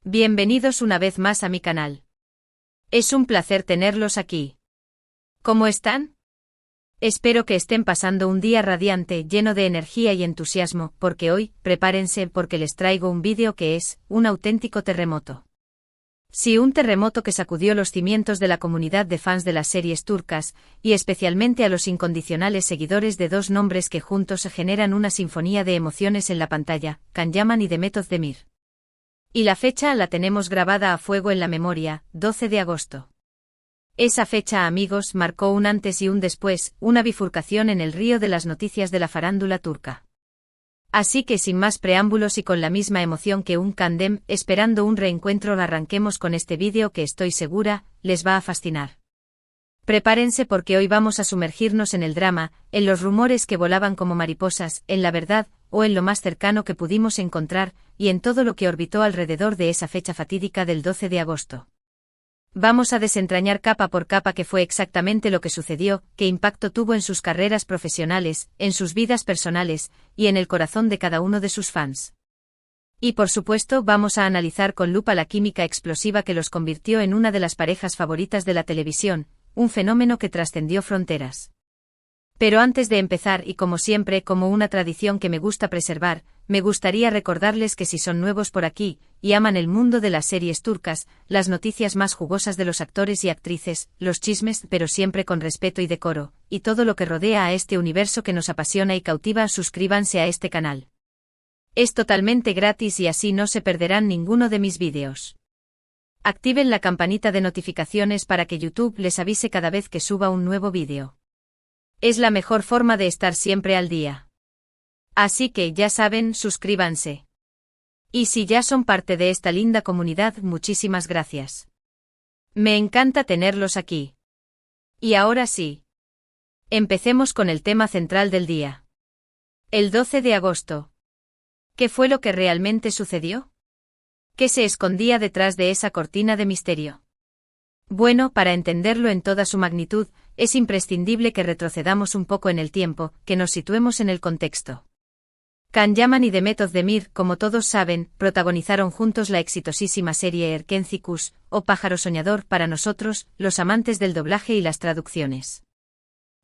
Bienvenidos una vez más a mi canal. Es un placer tenerlos aquí. ¿Cómo están? Espero que estén pasando un día radiante, lleno de energía y entusiasmo, porque hoy, prepárense porque les traigo un vídeo que es un auténtico terremoto. Sí, un terremoto que sacudió los cimientos de la comunidad de fans de las series turcas, y especialmente a los incondicionales seguidores de dos nombres que juntos generan una sinfonía de emociones en la pantalla, Can Yaman y Demet Özdemir. Y la fecha la tenemos grabada a fuego en la memoria, 12 de agosto. Esa fecha, amigos, marcó un antes y un después, una bifurcación en el río de las noticias de la farándula turca. Así que sin más preámbulos y con la misma emoción que un Candem, esperando un reencuentro, arranquemos con este vídeo que estoy segura, les va a fascinar. Prepárense porque hoy vamos a sumergirnos en el drama, en los rumores que volaban como mariposas, en la verdad, o en lo más cercano que pudimos encontrar, y en todo lo que orbitó alrededor de esa fecha fatídica del 12 de agosto. Vamos a desentrañar capa por capa qué fue exactamente lo que sucedió, qué impacto tuvo en sus carreras profesionales, en sus vidas personales, y en el corazón de cada uno de sus fans. Y por supuesto vamos a analizar con lupa la química explosiva que los convirtió en una de las parejas favoritas de la televisión, un fenómeno que trascendió fronteras. Pero antes de empezar, y como siempre, como una tradición que me gusta preservar, me gustaría recordarles que si son nuevos por aquí, y aman el mundo de las series turcas, las noticias más jugosas de los actores y actrices, los chismes, pero siempre con respeto y decoro, y todo lo que rodea a este universo que nos apasiona y cautiva, suscríbanse a este canal. Es totalmente gratis y así no se perderán ninguno de mis vídeos. Activen la campanita de notificaciones para que YouTube les avise cada vez que suba un nuevo vídeo. Es la mejor forma de estar siempre al día. Así que ya saben, suscríbanse. Y si ya son parte de esta linda comunidad, muchísimas gracias. Me encanta tenerlos aquí. Y ahora sí. Empecemos con el tema central del día. El 12 de agosto. ¿Qué fue lo que realmente sucedió? ¿Qué se escondía detrás de esa cortina de misterio? Bueno, para entenderlo en toda su magnitud, es imprescindible que retrocedamos un poco en el tiempo, que nos situemos en el contexto. Can Yaman y Demet Özdemir, como todos saben, protagonizaron juntos la exitosísima serie Erkenci o Pájaro Soñador para nosotros, los amantes del doblaje y las traducciones.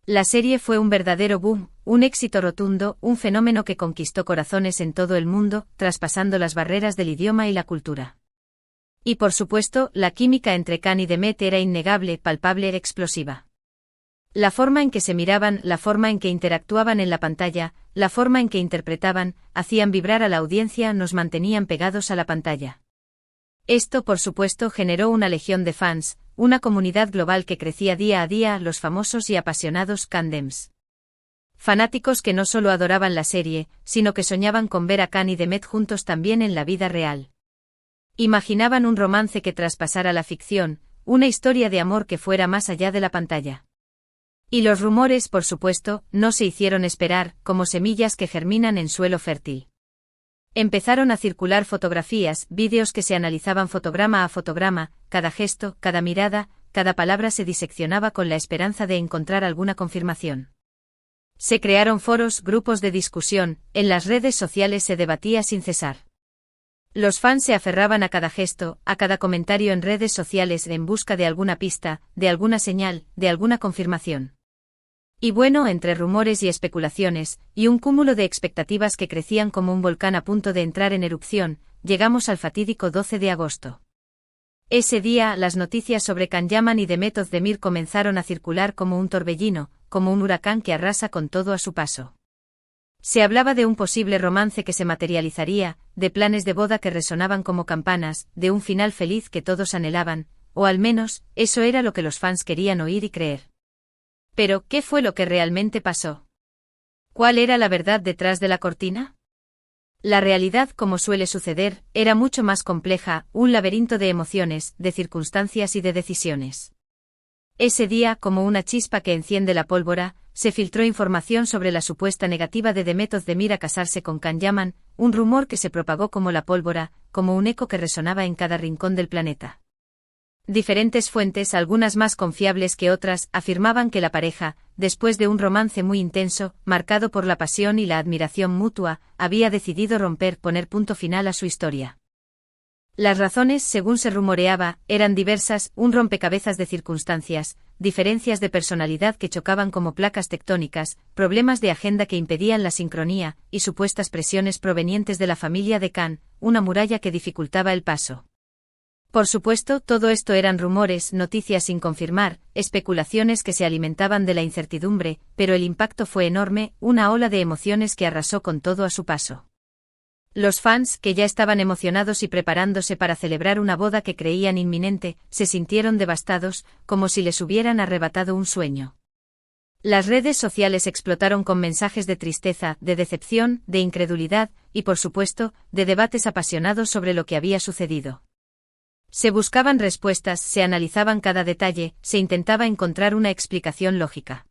La serie fue un verdadero boom, un éxito rotundo, un fenómeno que conquistó corazones en todo el mundo, traspasando las barreras del idioma y la cultura. Y por supuesto, la química entre Can y Demet era innegable, palpable, explosiva. La forma en que se miraban, la forma en que interactuaban en la pantalla, la forma en que interpretaban, hacían vibrar a la audiencia, nos mantenían pegados a la pantalla. Esto, por supuesto, generó una legión de fans, una comunidad global que crecía día a día, los famosos y apasionados Candems. Fanáticos que no solo adoraban la serie, sino que soñaban con ver a Can y Demet juntos también en la vida real. Imaginaban un romance que traspasara la ficción, una historia de amor que fuera más allá de la pantalla. Y los rumores, por supuesto, no se hicieron esperar, como semillas que germinan en suelo fértil. Empezaron a circular fotografías, vídeos que se analizaban fotograma a fotograma, cada gesto, cada mirada, cada palabra se diseccionaba con la esperanza de encontrar alguna confirmación. Se crearon foros, grupos de discusión, en las redes sociales se debatía sin cesar. Los fans se aferraban a cada gesto, a cada comentario en redes sociales en busca de alguna pista, de alguna señal, de alguna confirmación. Y bueno, entre rumores y especulaciones, y un cúmulo de expectativas que crecían como un volcán a punto de entrar en erupción, llegamos al fatídico 12 de agosto. Ese día, las noticias sobre Can Yaman y Demet Özdemir comenzaron a circular como un torbellino, como un huracán que arrasa con todo a su paso. Se hablaba de un posible romance que se materializaría, de planes de boda que resonaban como campanas, de un final feliz que todos anhelaban, o al menos, eso era lo que los fans querían oír y creer. Pero, ¿qué fue lo que realmente pasó? ¿Cuál era la verdad detrás de la cortina? La realidad, como suele suceder, era mucho más compleja, un laberinto de emociones, de circunstancias y de decisiones. Ese día, como una chispa que enciende la pólvora, se filtró información sobre la supuesta negativa de Demet Özdemir a casarse con Can Yaman, un rumor que se propagó como la pólvora, como un eco que resonaba en cada rincón del planeta. Diferentes fuentes, algunas más confiables que otras, afirmaban que la pareja, después de un romance muy intenso, marcado por la pasión y la admiración mutua, había decidido poner punto final a su historia. Las razones, según se rumoreaba, eran diversas, un rompecabezas de circunstancias, diferencias de personalidad que chocaban como placas tectónicas, problemas de agenda que impedían la sincronía, y supuestas presiones provenientes de la familia de Khan, una muralla que dificultaba el paso. Por supuesto, todo esto eran rumores, noticias sin confirmar, especulaciones que se alimentaban de la incertidumbre, pero el impacto fue enorme, una ola de emociones que arrasó con todo a su paso. Los fans, que ya estaban emocionados y preparándose para celebrar una boda que creían inminente, se sintieron devastados, como si les hubieran arrebatado un sueño. Las redes sociales explotaron con mensajes de tristeza, de decepción, de incredulidad, y por supuesto, de debates apasionados sobre lo que había sucedido. Se buscaban respuestas, se analizaban cada detalle, se intentaba encontrar una explicación lógica.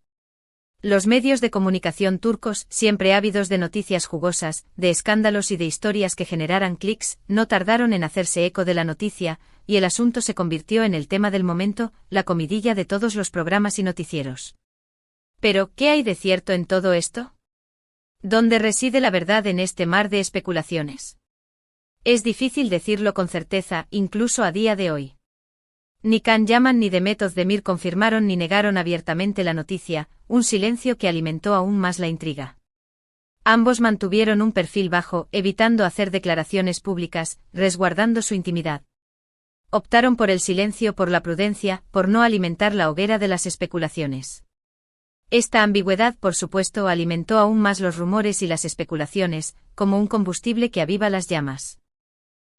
Los medios de comunicación turcos, siempre ávidos de noticias jugosas, de escándalos y de historias que generaran clics, no tardaron en hacerse eco de la noticia, y el asunto se convirtió en el tema del momento, la comidilla de todos los programas y noticieros. Pero, ¿qué hay de cierto en todo esto? ¿Dónde reside la verdad en este mar de especulaciones? Es difícil decirlo con certeza, incluso a día de hoy. Ni Can Yaman ni Demet Özdemir confirmaron ni negaron abiertamente la noticia, un silencio que alimentó aún más la intriga. Ambos mantuvieron un perfil bajo, evitando hacer declaraciones públicas, resguardando su intimidad. Optaron por el silencio, por la prudencia, por no alimentar la hoguera de las especulaciones. Esta ambigüedad, por supuesto, alimentó aún más los rumores y las especulaciones, como un combustible que aviva las llamas.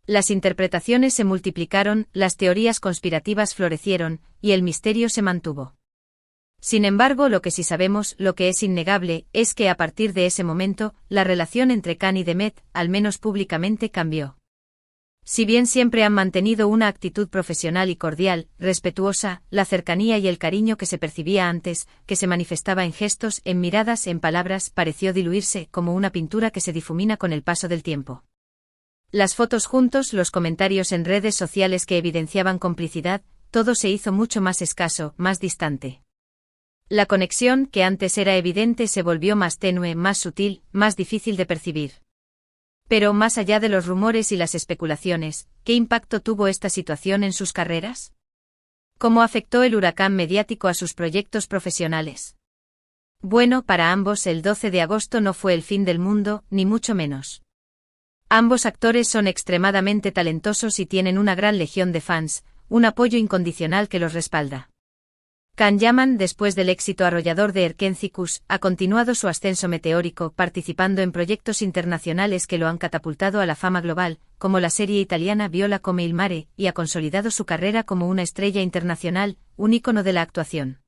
Las interpretaciones se multiplicaron, las teorías conspirativas florecieron, y el misterio se mantuvo. Sin embargo, lo que sí sabemos, lo que es innegable, es que a partir de ese momento, la relación entre Khan y Demet, al menos públicamente, cambió. Si bien siempre han mantenido una actitud profesional y cordial, respetuosa, la cercanía y el cariño que se percibía antes, que se manifestaba en gestos, en miradas, en palabras, pareció diluirse, como una pintura que se difumina con el paso del tiempo. Las fotos juntos, los comentarios en redes sociales que evidenciaban complicidad, todo se hizo mucho más escaso, más distante. La conexión, que antes era evidente, se volvió más tenue, más sutil, más difícil de percibir. Pero más allá de los rumores y las especulaciones, ¿qué impacto tuvo esta situación en sus carreras? ¿Cómo afectó el huracán mediático a sus proyectos profesionales? Bueno, para ambos el 12 de agosto no fue el fin del mundo, ni mucho menos. Ambos actores son extremadamente talentosos y tienen una gran legión de fans, un apoyo incondicional que los respalda. Can Yaman, después del éxito arrollador de Erkenzicus, ha continuado su ascenso meteórico, participando en proyectos internacionales que lo han catapultado a la fama global, como la serie italiana Viola come il mare, y ha consolidado su carrera como una estrella internacional, un ícono de la actuación.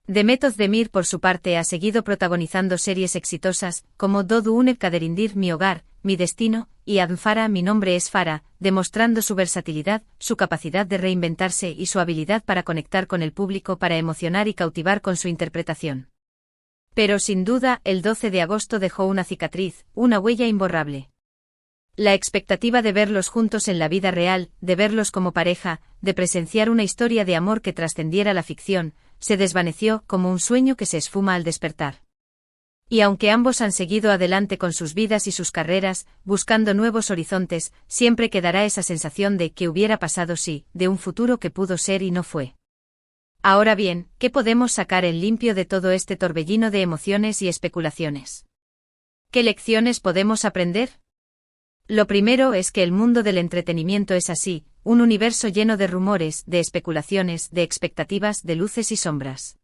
Demet Özdemir, por su parte, ha seguido protagonizando series exitosas, como Doğu Une Kaderindir, Mi Hogar, Mi Destino, y Adnfara, Mi Nombre es Farah, demostrando su versatilidad, su capacidad de reinventarse y su habilidad para conectar con el público, para emocionar y cautivar con su interpretación. Pero sin duda, el 12 de agosto dejó una cicatriz, una huella imborrable. La expectativa de verlos juntos en la vida real, de verlos como pareja, de presenciar una historia de amor que trascendiera la ficción, se desvaneció como un sueño que se esfuma al despertar. Y aunque ambos han seguido adelante con sus vidas y sus carreras, buscando nuevos horizontes, siempre quedará esa sensación de ¿qué hubiera pasado si?, de un futuro que pudo ser y no fue. Ahora bien, ¿qué podemos sacar en limpio de todo este torbellino de emociones y especulaciones? ¿Qué lecciones podemos aprender? Lo primero es que el mundo del entretenimiento es así, un universo lleno de rumores, de especulaciones, de expectativas, de luces y sombras.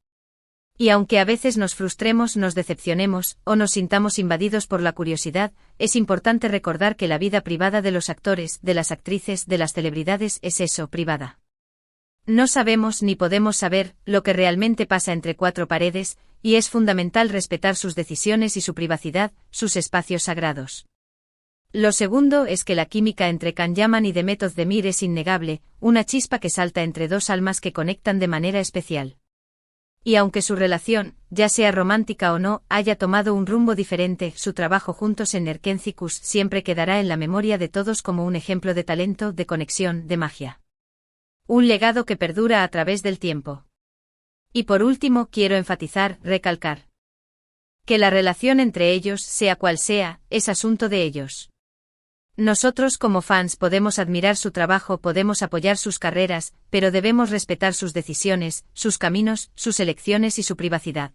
Y aunque a veces nos frustremos, nos decepcionemos, o nos sintamos invadidos por la curiosidad, es importante recordar que la vida privada de los actores, de las actrices, de las celebridades es eso, privada. No sabemos ni podemos saber lo que realmente pasa entre cuatro paredes, y es fundamental respetar sus decisiones y su privacidad, sus espacios sagrados. Lo segundo es que la química entre Can Yaman y Demet Özdemir es innegable, una chispa que salta entre dos almas que conectan de manera especial. Y aunque su relación, ya sea romántica o no, haya tomado un rumbo diferente, su trabajo juntos en Erkenzicus siempre quedará en la memoria de todos como un ejemplo de talento, de conexión, de magia. Un legado que perdura a través del tiempo. Y por último, quiero enfatizar, recalcar. Que la relación entre ellos, sea cual sea, es asunto de ellos. Nosotros como fans podemos admirar su trabajo, podemos apoyar sus carreras, pero debemos respetar sus decisiones, sus caminos, sus elecciones y su privacidad.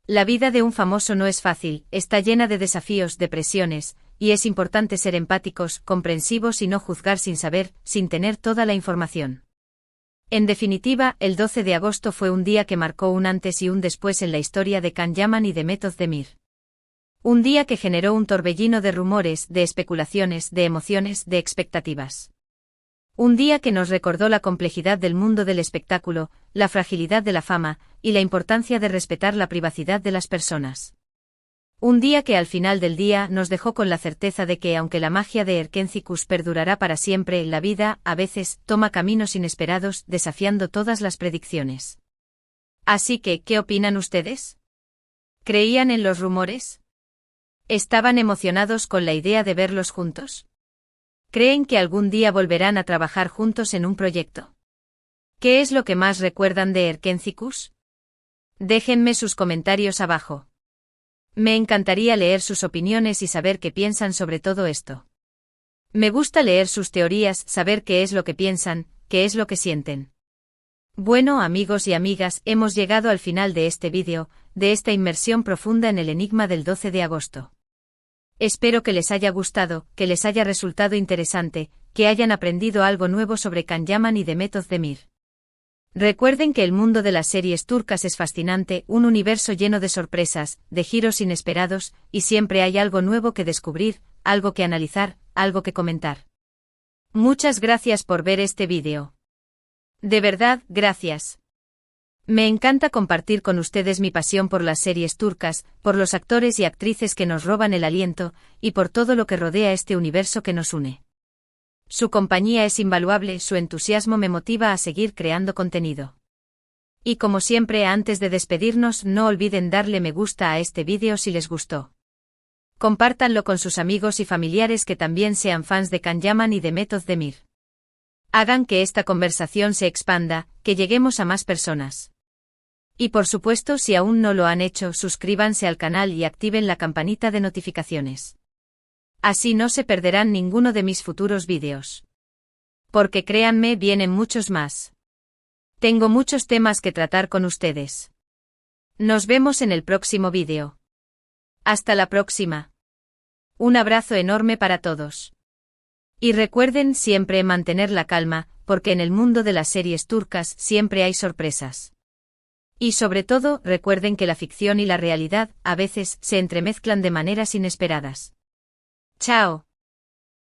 La vida de un famoso no es fácil, está llena de desafíos, de presiones, y es importante ser empáticos, comprensivos y no juzgar sin saber, sin tener toda la información. En definitiva, el 12 de agosto fue un día que marcó un antes y un después en la historia de Can Yaman y de Method Demir. Un día que generó un torbellino de rumores, de especulaciones, de emociones, de expectativas. Un día que nos recordó la complejidad del mundo del espectáculo, la fragilidad de la fama, y la importancia de respetar la privacidad de las personas. Un día que al final del día nos dejó con la certeza de que aunque la magia de Erkentzikuş perdurará para siempre, la vida, a veces, toma caminos inesperados, desafiando todas las predicciones. Así que, ¿qué opinan ustedes? ¿Creían en los rumores? ¿Estaban emocionados con la idea de verlos juntos? ¿Creen que algún día volverán a trabajar juntos en un proyecto? ¿Qué es lo que más recuerdan de Erkentzikuş? Déjenme sus comentarios abajo. Me encantaría leer sus opiniones y saber qué piensan sobre todo esto. Me gusta leer sus teorías, saber qué es lo que piensan, qué es lo que sienten. Bueno, amigos y amigas, hemos llegado al final de este vídeo, de esta inmersión profunda en el enigma del 12 de agosto. Espero que les haya gustado, que les haya resultado interesante, que hayan aprendido algo nuevo sobre Can Yaman y de Method Demir. Recuerden que el mundo de las series turcas es fascinante, un universo lleno de sorpresas, de giros inesperados, y siempre hay algo nuevo que descubrir, algo que analizar, algo que comentar. Muchas gracias por ver este vídeo. De verdad, gracias. Me encanta compartir con ustedes mi pasión por las series turcas, por los actores y actrices que nos roban el aliento, y por todo lo que rodea este universo que nos une. Su compañía es invaluable, su entusiasmo me motiva a seguir creando contenido. Y como siempre, antes de despedirnos, no olviden darle me gusta a este vídeo si les gustó. Compártanlo con sus amigos y familiares que también sean fans de Can Yaman y de Method Demir. Hagan que esta conversación se expanda, que lleguemos a más personas. Y por supuesto, si aún no lo han hecho, suscríbanse al canal y activen la campanita de notificaciones. Así no se perderán ninguno de mis futuros vídeos. Porque créanme, vienen muchos más. Tengo muchos temas que tratar con ustedes. Nos vemos en el próximo vídeo. Hasta la próxima. Un abrazo enorme para todos. Y recuerden siempre mantener la calma, porque en el mundo de las series turcas siempre hay sorpresas. Y sobre todo, recuerden que la ficción y la realidad, a veces, se entremezclan de maneras inesperadas. Chao.